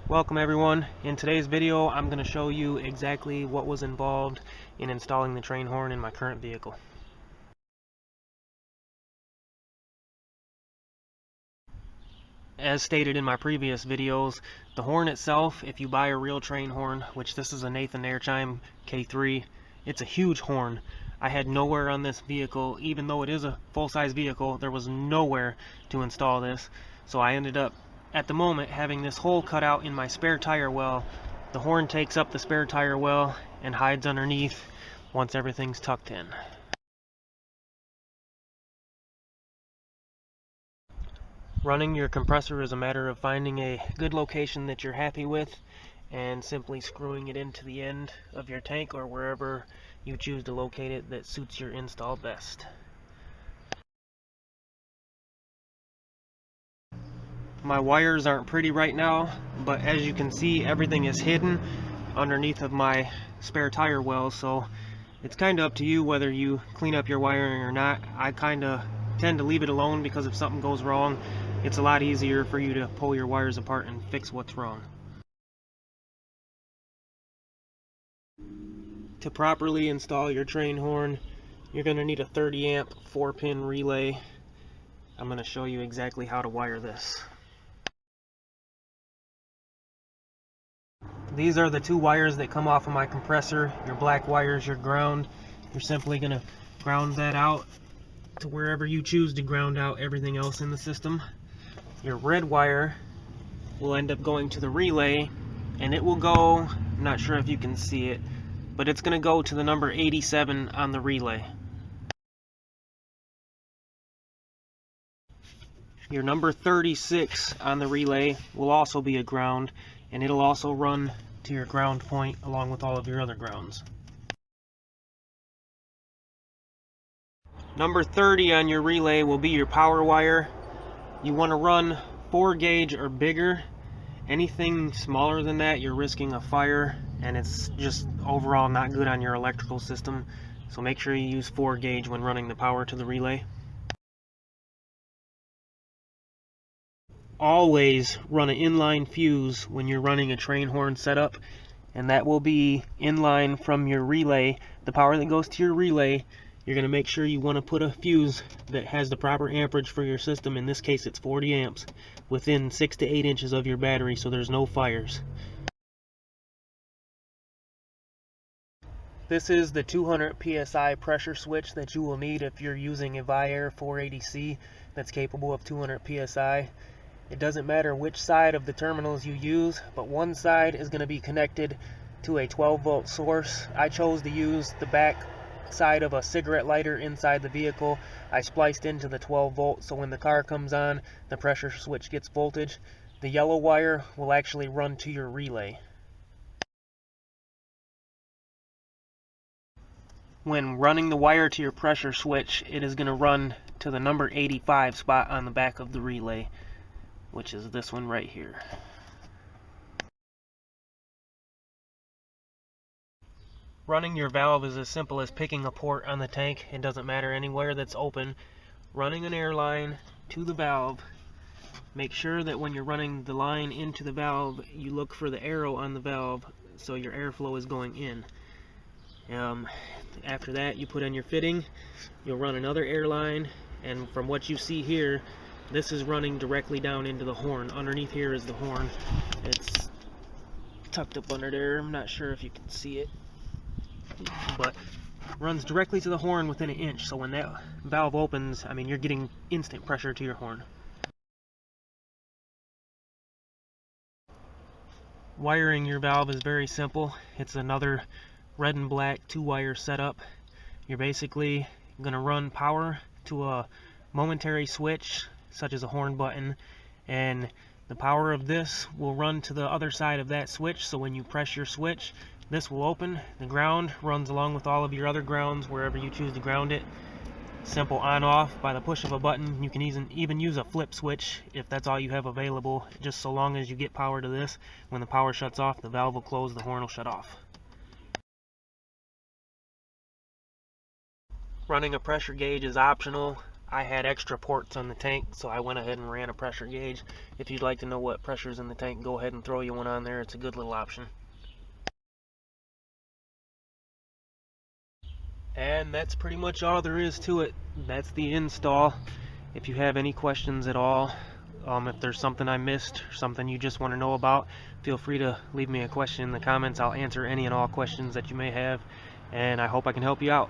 Welcome everyone. In today's video I'm going to show you exactly what was involved in installing the train horn in my current vehicle. As stated in my previous videos, the horn itself, if you buy a real train horn, which this is a Nathan Airchime K3, it's a huge horn. I had nowhere on this vehicle, even though it is a full-size vehicle, there was nowhere to install this. So I ended up, at the moment, having this hole cut out in my spare tire well. The horn takes up the spare tire well and hides underneath once everything's tucked in. Running your compressor is a matter of finding a good location that you're happy with and simply screwing it into the end of your tank or wherever you choose to locate it that suits your install best. My wires aren't pretty right now, but as you can see, everything is hidden underneath of my spare tire well, so it's kind of up to you whether you clean up your wiring or not. I kind of tend to leave it alone because if something goes wrong, it's a lot easier for you to pull your wires apart and fix what's wrong. To properly install your train horn, you're going to need a 30 amp 4-pin relay. I'm going to show you exactly how to wire this. These are the two wires that come off of my compressor. Your black wires, your ground. You're simply going to ground that out to wherever you choose to ground out everything else in the system. Your red wire will end up going to the relay, and it will go, I'm not sure if you can see it, but it's going to go to the number 87 on the relay. Your number 36 on the relay will also be a ground, and it'll also run to your ground point along with all of your other grounds. Number 30 on your relay will be your power wire. You want to run 4 gauge or bigger. Anything smaller than that, you're risking a fire, and it's just overall not good on your electrical system. So make sure you use 4 gauge when running the power to the relay. Always run an inline fuse when you're running a train horn setup, and that will be inline from your relay. The power that goes to your relay, you're going to make sure you want to put a fuse that has the proper amperage for your system. In this case, it's 40 amps within 6 to 8 inches of your battery, so there's no fires. This is the 200 psi pressure switch that you will need if you're using a Viair 480C that's capable of 200 psi. It doesn't matter which side of the terminals you use, but one side is going to be connected to a 12-volt source. I chose to use the back side of a cigarette lighter inside the vehicle. I spliced into the 12-volt, so when the car comes on, the pressure switch gets voltage. The yellow wire will actually run to your relay. When running the wire to your pressure switch, it is going to run to the number 85 spot on the back of the relay, which is this one right here. Running your valve is as simple as picking a port on the tank. It doesn't matter anywhere that's open. Running an air line to the valve. Make sure that when you're running the line into the valve, you look for the arrow on the valve so your airflow is going in. After that, you put in your fitting. You'll run another air line, and from what you see here, this is running directly down into the horn. Underneath here is the horn. It's tucked up under there. I'm not sure if you can see it, but runs directly to the horn within an inch. So when that valve opens, I mean, you're getting instant pressure to your horn. Wiring your valve is very simple. It's another red and black 2-wire setup. You're basically going to run power to a momentary switch such as a horn button, and the power of this will run to the other side of that switch. So when you press your switch, this will open. The ground runs along with all of your other grounds wherever you choose to ground it. Simple on off by the push of a button. You can even use a flip switch if that's all you have available, just so long as you get power to this. When the power shuts off, the valve will close, the horn will shut off. Running a pressure gauge is optional. I had extra ports on the tank, so I went ahead and ran a pressure gauge. If you'd like to know what pressure's in the tank, go ahead and throw you one on there. It's a good little option. And that's pretty much all there is to it. That's the install. If you have any questions at all, if there's something I missed or something you just want to know about, feel free to leave me a question in the comments. I'll answer any and all questions that you may have, and I hope I can help you out.